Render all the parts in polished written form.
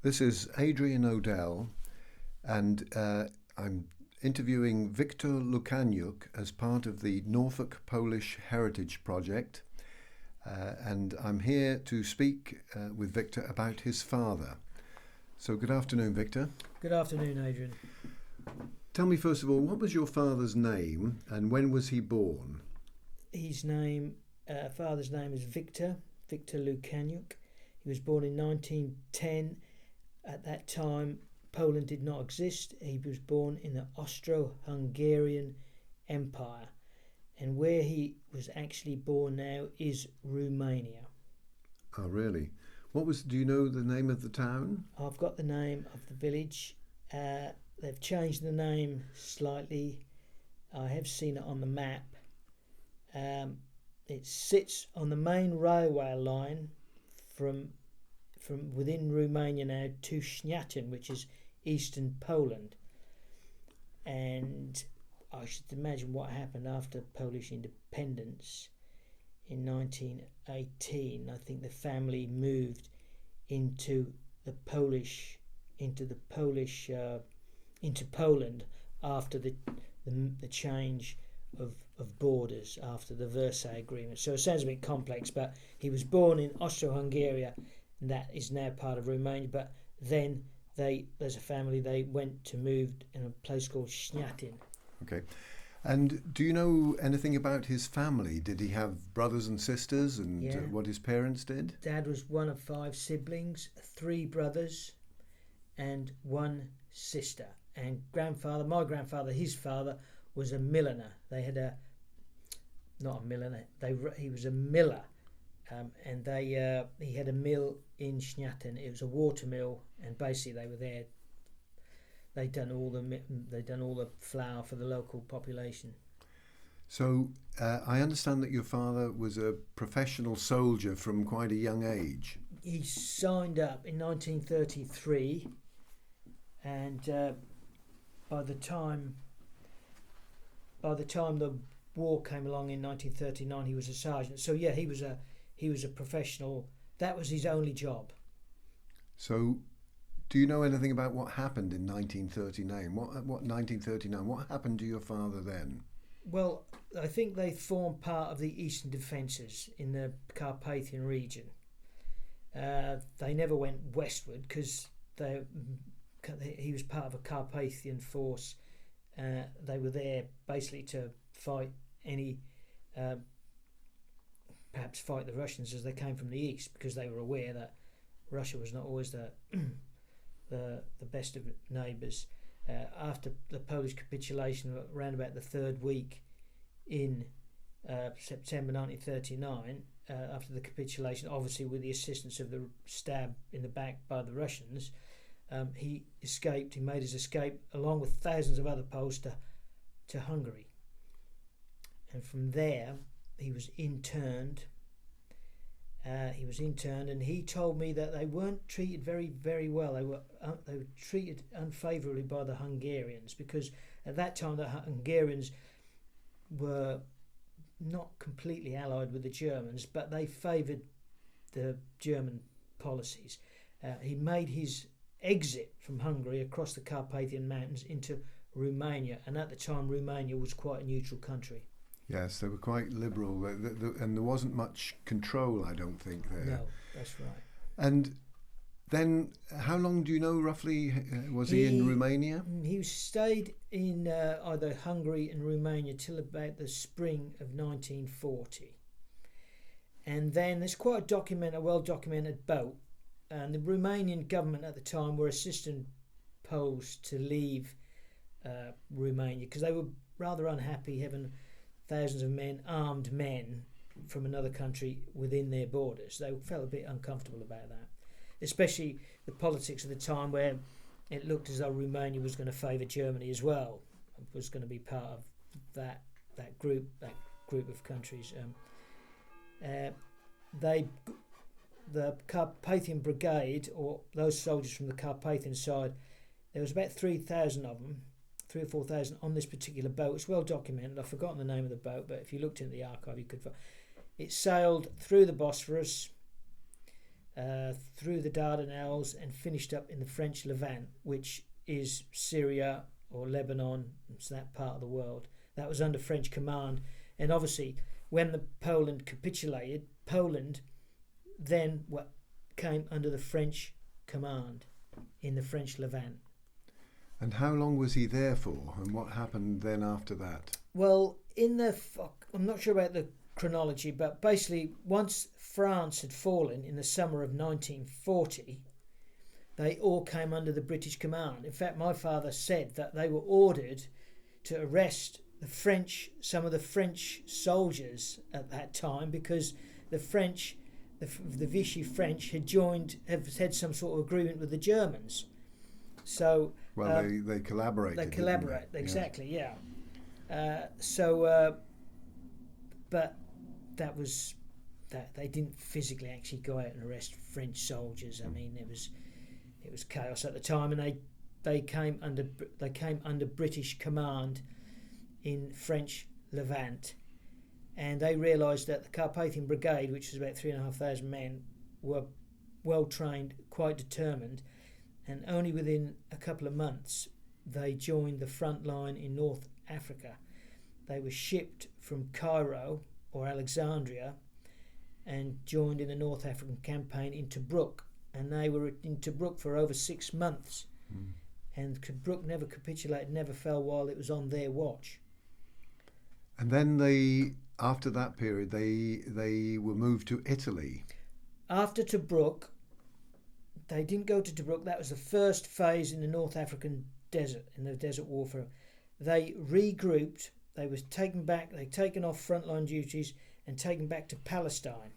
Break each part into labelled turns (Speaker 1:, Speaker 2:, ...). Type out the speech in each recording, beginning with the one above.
Speaker 1: This is Adrian O'Dell, and I'm interviewing Victor Lukaniuk as part of the Norfolk Polish Heritage Project. And I'm here to speak with Victor about his father. So, good afternoon, Victor.
Speaker 2: Good afternoon, Adrian.
Speaker 1: Tell me, first of all, what was your father's name and when was he born?
Speaker 2: His father's name is Victor Lukaniuk. He was born in 1910. At that time, Poland did not exist. He was born in the Austro-Hungarian Empire. And where he was actually born now is Romania.
Speaker 1: Oh, really? Do you know the name of the town?
Speaker 2: I've got the name of the village. They've changed the name slightly. I have seen it on the map. It sits on the main railway line from within Romania now to Śniatin, which is eastern Poland. And I should imagine what happened after Polish independence in 1918. I think the family moved into Poland after the change of borders after the Versailles Agreement. So it sounds a bit complex, but he was born in Austro-Hungary, and that is now part of Romania. But then as a family, they moved in a place called Śniatin.
Speaker 1: Okay. And do you know anything about his family? Did he have brothers and sisters, and what his parents did?
Speaker 2: Dad was one of 5 siblings, 3 brothers and 1 sister. And my grandfather, his father, was a milliner. He was a miller, and he had a mill in Śniatin. It was a water mill, and basically they were there. They'd done all the flour for the local population.
Speaker 1: So I understand that your father was a professional soldier from quite a young age.
Speaker 2: He signed up in 1933, and by the time the war came along in 1939, he was a sergeant. So yeah, he was a professional. That was his only job.
Speaker 1: So, do you know anything about what happened in 1939? What 1939? What happened to your father then?
Speaker 2: Well, I think they formed part of the Eastern Defences in the Carpathian region. They never went westward because he was part of a Carpathian force. They were there basically to fight perhaps fight the Russians as they came from the east, because they were aware that Russia was not always the best of neighbours. After the Polish capitulation, around about the 3rd week in September 1939, after the capitulation, obviously with the assistance of the stab in the back by the Russians, he escaped. He made his escape along with thousands of other Poles to Hungary, and from there he was interned. And he told me that they weren't treated very, very well. They were treated unfavourably by the Hungarians, because at that time the Hungarians were not completely allied with the Germans, but they favoured the German policies. He made his exit from Hungary across the Carpathian Mountains into Romania, and at the time Romania was quite a neutral country.
Speaker 1: Yes, they were quite liberal, and there wasn't much control, I don't think, there.
Speaker 2: No, that's right.
Speaker 1: And then, how long do you know roughly was he in Romania?
Speaker 2: He stayed in either Hungary and Romania till about the spring of 1940. And then there's quite a well-documented boat, and the Romanian government at the time were assisting Poles to leave Romania, because they were rather unhappy having thousands of armed men from another country within their borders. They felt a bit uncomfortable about that, especially the politics of the time, where it looked as though Romania was going to favour Germany as well, was going to be part of that group of countries. The Carpathian Brigade, or those soldiers from the Carpathian side, there was about 3,000 of them, 3,000 or 4,000 on this particular boat. It's well documented. I've forgotten the name of the boat, but if you looked in the archive, you could find it. Sailed through the Bosphorus, through the Dardanelles and finished up in the French Levant, which is Syria or Lebanon. It's that part of the world. That was under French command. And obviously, when Poland capitulated, Poland then came under the French command in the French Levant.
Speaker 1: And how long was he there for, and what happened then after that?
Speaker 2: Well, I'm not sure about the chronology, but basically once France had fallen in the summer of 1940, they all came under the British command. In fact, my father said that they were ordered to arrest some of the French soldiers at that time, because the French, the Vichy French, have had some sort of agreement with the Germans. So
Speaker 1: they collaborated.
Speaker 2: They collaborate, exactly, yeah. But that was that they didn't physically actually go out and arrest French soldiers. I mean, it was chaos at the time, and they came under British command in French Levant, and they realised that the Carpathian Brigade, which was about 3,500 men, were well trained, quite determined, and only within a couple of months they joined the front line in North Africa. They were shipped from Cairo or Alexandria and joined in the North African campaign in Tobruk, and they were in Tobruk for over 6 months. And Tobruk never capitulated, never fell while it was on their watch.
Speaker 1: And then after that period, they were moved to Italy. After
Speaker 2: Tobruk, they didn't go to Tobruk. That was the first phase in the North African desert, in the desert warfare. They regrouped. They were taken back. They'd taken off frontline duties and taken back to Palestine,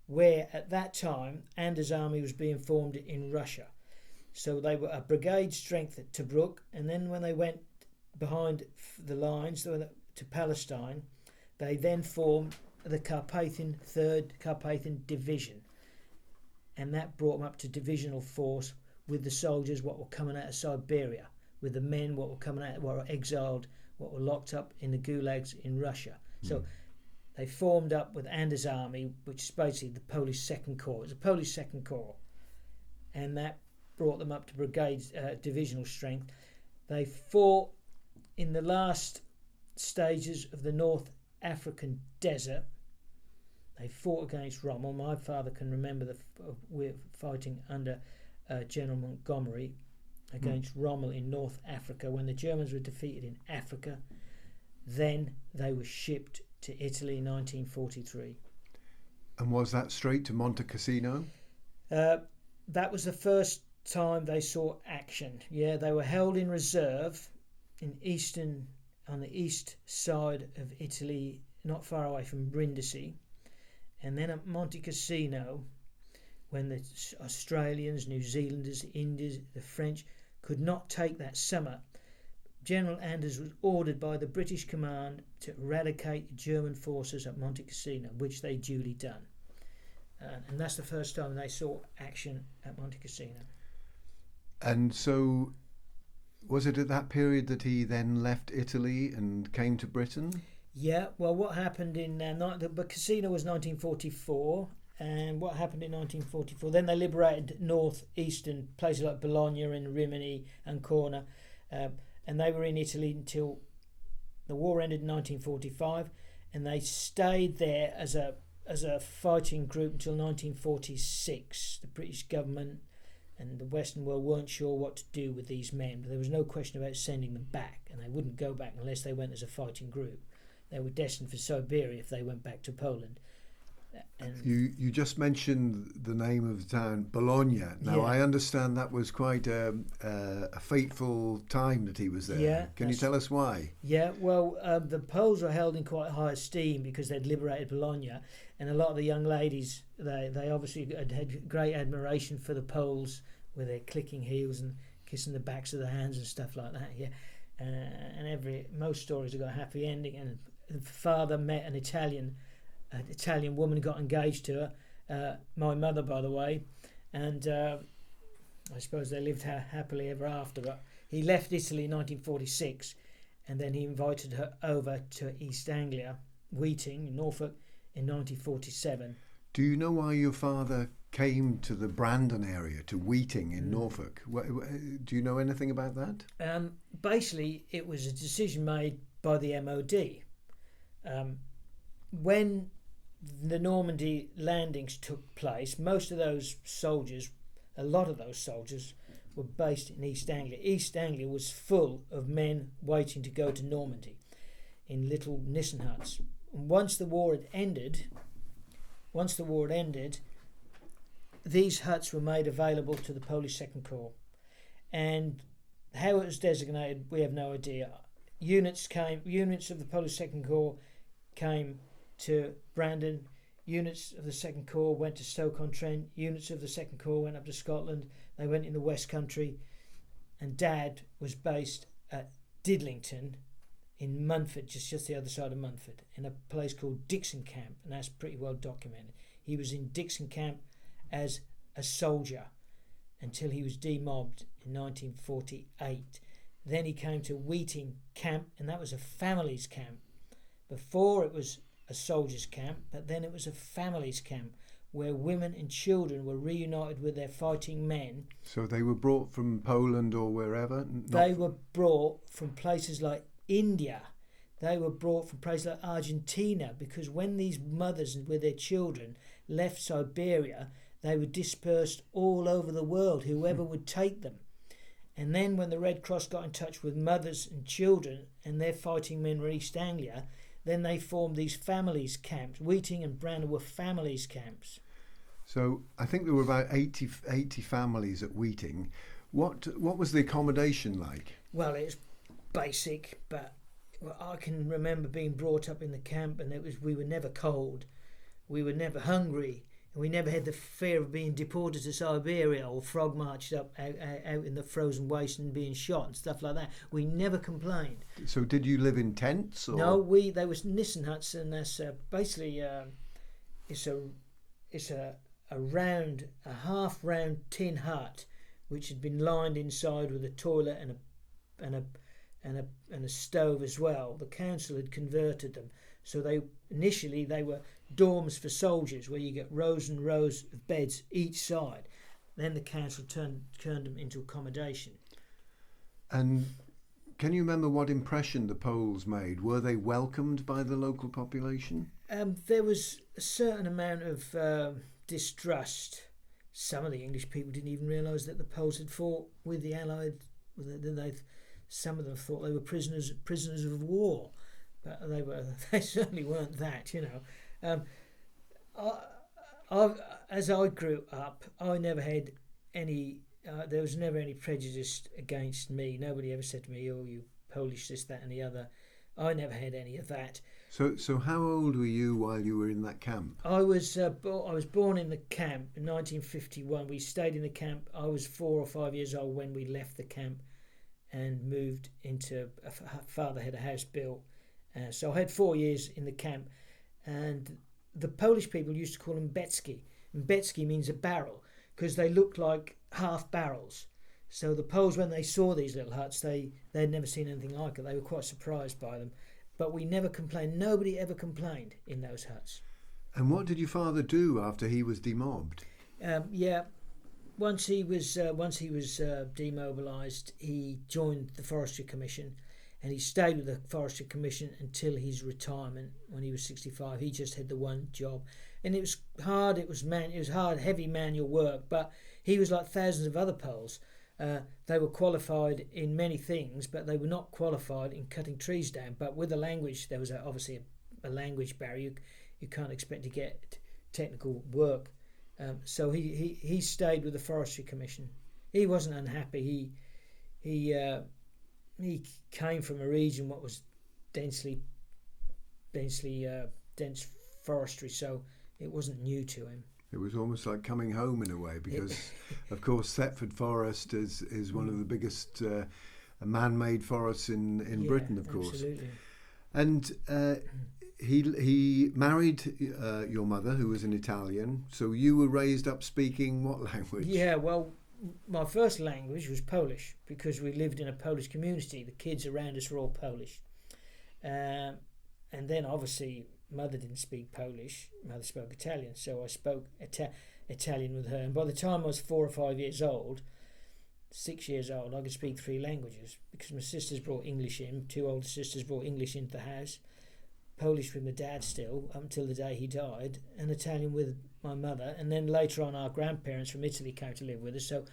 Speaker 2: where at that time Anders' army was being formed in Russia. So they were a brigade strength at Tobruk, and then when they went behind the lines to Palestine, they then formed the 3rd Carpathian Division, and that brought them up to divisional force with the soldiers what were coming out of Siberia, with the men what were coming out, what were exiled, what were locked up in the gulags in Russia. So they formed up with Anders' army, which is basically the Polish Second Corps. It was a Polish Second Corps, and that brought them up to brigade divisional strength. They fought in the last stages of the North African desert. They fought against Rommel. My father can remember we're fighting under General Montgomery against Rommel in North Africa. When the Germans were defeated in Africa, then they were shipped to Italy in 1943.
Speaker 1: And was that straight to Monte Cassino?
Speaker 2: That was the first time they saw action. Yeah, they were held in reserve on the east side of Italy, not far away from Brindisi. And then at Monte Cassino, when the Australians, New Zealanders, the Indians, the French could not take that summer, General Anders was ordered by the British command to eradicate the German forces at Monte Cassino, which they duly done. And that's the first time they saw action at Monte Cassino.
Speaker 1: And so, was it at that period that he then left Italy and came to Britain?
Speaker 2: Yeah, well, what happened in the Cassino was 1944, and what happened in 1944? Then they liberated northeastern places like Bologna and Rimini and Corna, and they were in Italy until the war ended in 1945, and they stayed there as a fighting group until 1946. The British government and the Western world weren't sure what to do with these men, but there was no question about sending them back, and they wouldn't go back unless they went as a fighting group. They were destined for Siberia if they went back to Poland. And
Speaker 1: you just mentioned the name of the town, Bologna. Now, yeah. I understand that was quite a fateful time that he was there.
Speaker 2: Yeah,
Speaker 1: Can you tell us why?
Speaker 2: Yeah, well, the Poles were held in quite high esteem because they'd liberated Bologna, and a lot of the young ladies, they obviously had great admiration for the Poles with their clicking heels and kissing the backs of the hands and stuff like that. Yeah, and most stories have got a happy ending. And the father met an Italian woman, got engaged to her, my mother, by the way, and I suppose they lived happily ever after. But he left Italy in 1946, and then he invited her over to East Anglia, Weeting in Norfolk, in 1947.
Speaker 1: Do you know why your father came to the Brandon area, to Weeting in Norfolk. Do you know anything about that?
Speaker 2: Basically, it was a decision made by the MOD. When the Normandy landings took place, most of those soldiers, a lot of those soldiers, were based in East Anglia. East Anglia was full of men waiting to go to Normandy in little Nissen huts. And once the war had ended, these huts were made available to the Polish Second Corps. And how it was designated, we have no idea. Units of the Polish Second Corps came to Brandon. Units of the Second Corps went to Stoke-on-Trent. Units of the Second Corps went up to Scotland. They went in the West Country. And Dad was based at Didlington in Munford, just the other side of Munford, in a place called Dixon Camp, and that's pretty well documented. He was in Dixon Camp as a soldier until he was demobbed in 1948. Then he came to Weeting Camp, and that was a family's camp. Before it was a soldier's camp, but then it was a family's camp where women and children were reunited with their fighting men.
Speaker 1: So they were brought from Poland or wherever?
Speaker 2: They were brought from places like India. They were brought from places like Argentina, because when these mothers with their children left Siberia, they were dispersed all over the world, whoever would take them. And then when the Red Cross got in touch with mothers and children and their fighting men were East Anglia, then they formed these families camps. Weeting and Brandon were families camps.
Speaker 1: So I think there were about 80 families at Weeting. What was the accommodation like?
Speaker 2: Well, it's basic, but I can remember being brought up in the camp, and we were never cold, we were never hungry, and we never had the fear of being deported to Siberia or frog marched up out in the frozen waste and being shot and stuff like that. We never complained.
Speaker 1: So did you live in tents? Or?
Speaker 2: No, they was Nissen huts, and that's basically it's a half round tin hut which had been lined inside with a toilet and a stove as well. The council had converted them, so initially they were dorms for soldiers where you get rows and rows of beds each side. Then the council turned them into accommodation.
Speaker 1: And can you remember what impression the Poles made? Were they welcomed by the local population?
Speaker 2: There was a certain amount of distrust. Some of the English people didn't even realise that the Poles had fought with the Allied. Some of them thought they were prisoners of war, but they certainly weren't that, you know. As I grew up, I never had any. There was never any prejudice against me. Nobody ever said to me, "Oh, you Polish, this, that, and the other." I never had any of that.
Speaker 1: So how old were you while you were in that camp?
Speaker 2: I was born in the camp in 1951. We stayed in the camp. I was 4 or 5 years old when we left the camp and moved into father had a house built. So I had 4 years in the camp, and the Polish people used to call them Becki. And Becki means a barrel, because they looked like half barrels. So the Poles, when they saw these little huts, they'd never seen anything like it. They were quite surprised by them. But we never complained. Nobody ever complained in those huts.
Speaker 1: And what did your father do after he was demobbed?
Speaker 2: Once he was demobilised, he joined the Forestry Commission, and he stayed with the Forestry Commission until his retirement when he was 65. He just had the one job, and it was hard. It was hard, heavy manual work. But he was like thousands of other Poles. They were qualified in many things, but they were not qualified in cutting trees down. But with the language, there was obviously a language barrier. You can't expect to get technical work. So he stayed with the Forestry Commission. He wasn't unhappy. He came from a region what was dense forestry, so it wasn't new to him.
Speaker 1: It was almost like coming home in a way, because of course Thetford Forest is one of the biggest man-made forests in Britain, of course.
Speaker 2: Absolutely.
Speaker 1: And he married your mother, who was an Italian, so you were raised up speaking what language?
Speaker 2: Yeah, well, my first language was Polish, because we lived in a Polish community. The kids around us were all Polish. And then obviously mother didn't speak Polish, mother spoke Italian, so I spoke Italian with her. And by the time I was 4 or 5 years old, 6 years old, I could speak 3 languages because my sisters brought English in. 2 older sisters brought English into the house. Polish with my dad still, up until the day he died, and Italian with my mother. And then later on, our grandparents from Italy came to live with us. So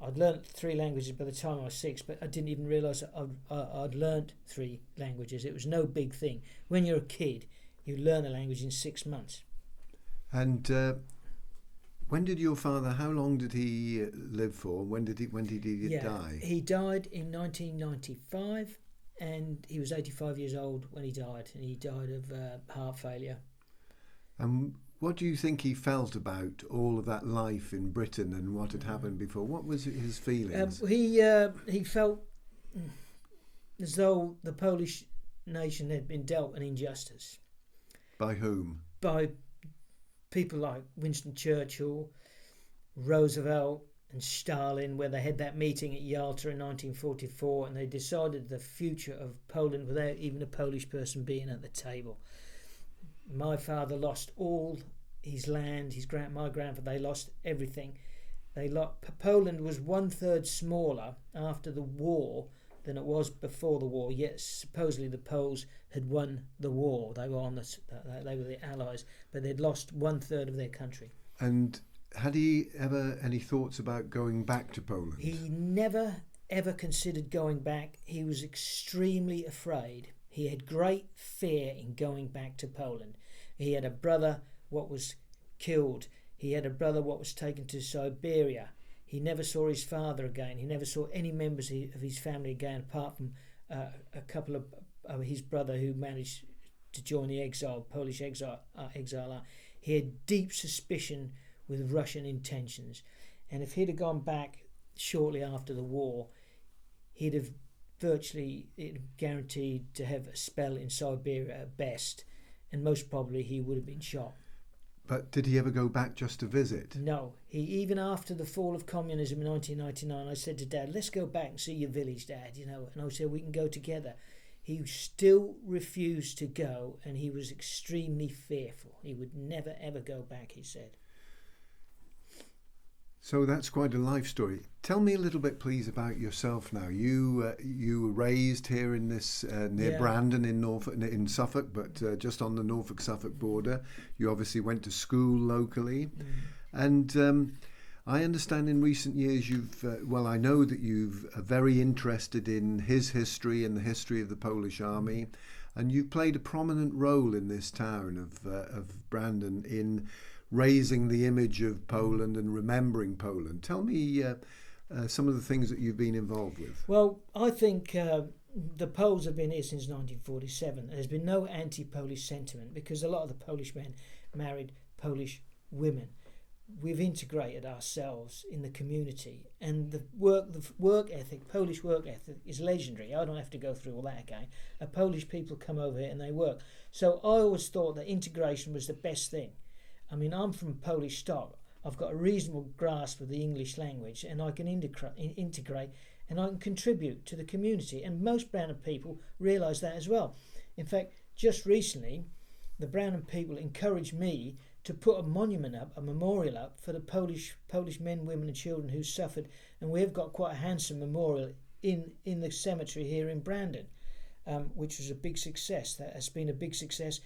Speaker 2: I'd learnt 3 languages by the time I was 6, but I didn't even realise I'd learnt 3 languages. It was no big thing. When you're a kid, you learn a language in 6 months.
Speaker 1: And when did your father? How long did he live for? When did he die?
Speaker 2: He died in 1995, and he was 85 years old when he died. And he died of heart failure.
Speaker 1: And what do you think he felt about all of that life in Britain and what had happened before? What was his feelings?
Speaker 2: He felt as though the Polish nation had been dealt an injustice.
Speaker 1: By whom?
Speaker 2: By people like Winston Churchill, Roosevelt and Stalin, where they had that meeting at Yalta in 1944 and they decided the future of Poland without even a Polish person being at the table. My father lost all his land, my grandfather, they lost everything. Poland was 1/3 smaller after the war than it was before the war, yet supposedly the Poles had won the war. They were they were the Allies, but they'd lost 1/3 of their country.
Speaker 1: And had he ever any thoughts about going back to Poland?
Speaker 2: He never ever considered going back. He was extremely afraid. He had great fear in going back to Poland. He had a brother what was killed. He had a brother what was taken to Siberia. He never saw his father again. He never saw any members of his family again, apart from a couple of his brother who managed to join the Polish exile. He had deep suspicion with Russian intentions, and if he'd have gone back shortly after the war, he'd have guaranteed to have a spell in Siberia at best, and most probably he would have been shot.
Speaker 1: But did he ever go back just to visit?
Speaker 2: No. Even after the fall of communism in 1999, I said to Dad, let's go back and see your village, Dad, and I said we can go together. He still refused to go, and he was extremely fearful. He would never ever go back, he said.
Speaker 1: So that's quite a life story. Tell me a little bit, please, about yourself now. You were raised here in this near Brandon in Norfolk, in Suffolk, but just on the Norfolk-Suffolk border. You obviously went to school locally, and I understand in recent years I know that you've very interested in his history and the history of the Polish Army, and you've played a prominent role in this town of Brandon in raising the image of Poland and remembering Poland. Tell me some of the things that you've been involved with.
Speaker 2: Well, I think the Poles have been here since 1947. There's been no anti-Polish sentiment because a lot of the Polish men married Polish women. We've integrated ourselves in the community, and the work ethic, Polish work ethic, is legendary. I don't have to go through all that again. Polish people come over here and they work. So I always thought that integration was the best thing. I mean, I'm from Polish stock. I've got a reasonable grasp of the English language, and I can integrate and I can contribute to the community. And most Brandon people realise that as well. In fact, just recently, the Brandon people encouraged me to put a monument up, a memorial up for the Polish men, women and children who suffered. And we have got quite a handsome memorial in the cemetery here in Brandon, which was a big success. That has been a big success.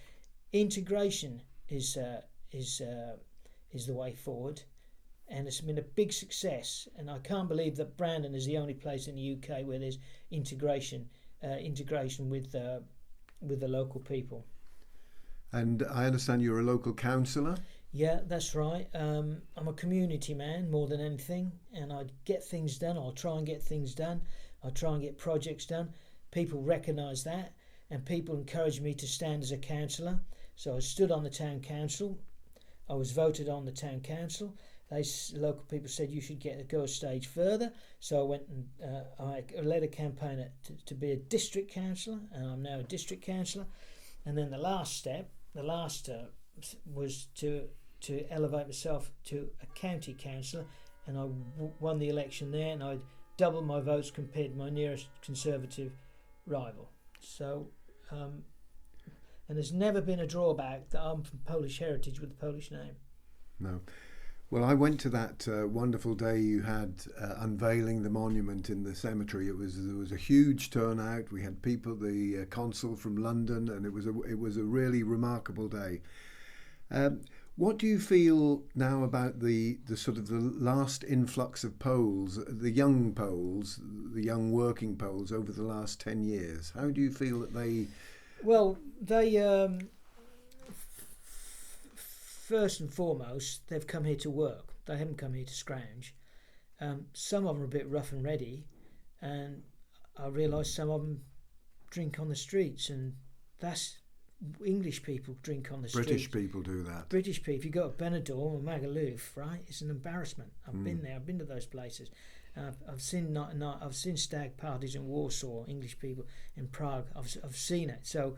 Speaker 2: Integration is the way forward, and it's been a big success. And I can't believe that Brandon is the only place in the UK where there's integration with the local people.
Speaker 1: And I understand you're a local councillor?
Speaker 2: Yeah, that's right. I'm a community man more than anything, and I get things done. I'll try and get things done. I'll try and get projects done. People recognise that, and people encourage me to stand as a councillor. So I stood on the town council. I was voted on the town council. Local people said you should go a stage further. So I went and I led a campaign to be a district councillor, and I'm now a district councillor. And then the last was to elevate myself to a county councillor, and I won the election there, and I doubled my votes compared to my nearest Conservative rival. So, and there's never been a drawback that I'm from Polish heritage with the Polish name.
Speaker 1: No. Well, I went to that wonderful day you had unveiling the monument in the cemetery. There was a huge turnout. We had people, the consul from London, and it was a really remarkable day. What do you feel now about the sort of the last influx of Poles, the young Poles, the young working Poles over the last 10 years? How do you feel that they...
Speaker 2: Well, they first and foremost, they've come here to work. They haven't come here to scrounge. Some of them are a bit rough and ready, and I realise some of them drink on the streets, and that's English people drink on the streets.
Speaker 1: British people do that.
Speaker 2: British people. If you go to Benidorm or Magaluf, right, it's an embarrassment. I've been there. I've been to those places. I've seen stag parties in Warsaw. English people in Prague. I've seen it. So,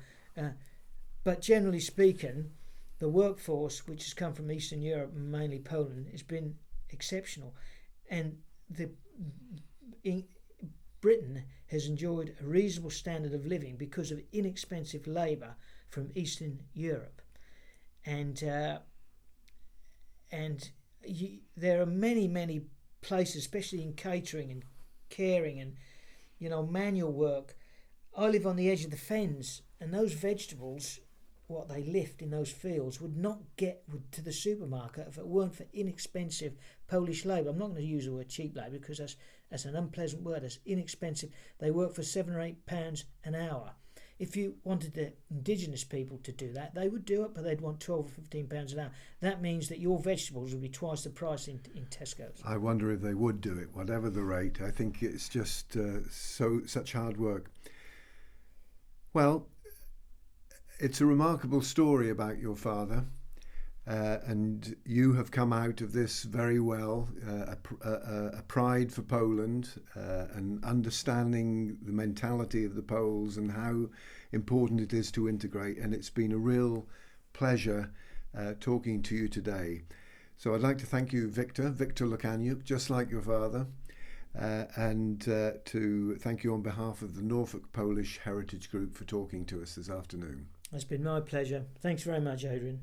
Speaker 2: but generally speaking, the workforce, which has come from Eastern Europe, mainly Poland, has been exceptional, and Britain has enjoyed a reasonable standard of living because of inexpensive labour from Eastern Europe, and there are many places, especially in catering and caring and manual work. I live on the edge of the fens, and those vegetables, what they lift in those fields, would not get to the supermarket if it weren't for inexpensive Polish labour. I'm not going to use the word cheap labour because that's an unpleasant word. It's inexpensive. They work for £7 or £8 an hour. If you wanted the indigenous people to do that, they would do it, but they'd want £12 or £15 an hour. That means that your vegetables would be twice the price in Tesco's.
Speaker 1: I wonder if they would do it, whatever the rate. I think it's just such hard work. Well, it's a remarkable story about your father, and you have come out of this very well, a pride for Poland, and understanding the mentality of the Poles and how important it is to integrate. And it's been a real pleasure talking to you today. So I'd like to thank you, Victor Lukaniuk, just like your father, and to thank you on behalf of the Norfolk Polish Heritage Group for talking to us this afternoon.
Speaker 2: It's been my pleasure. Thanks very much, Adrian.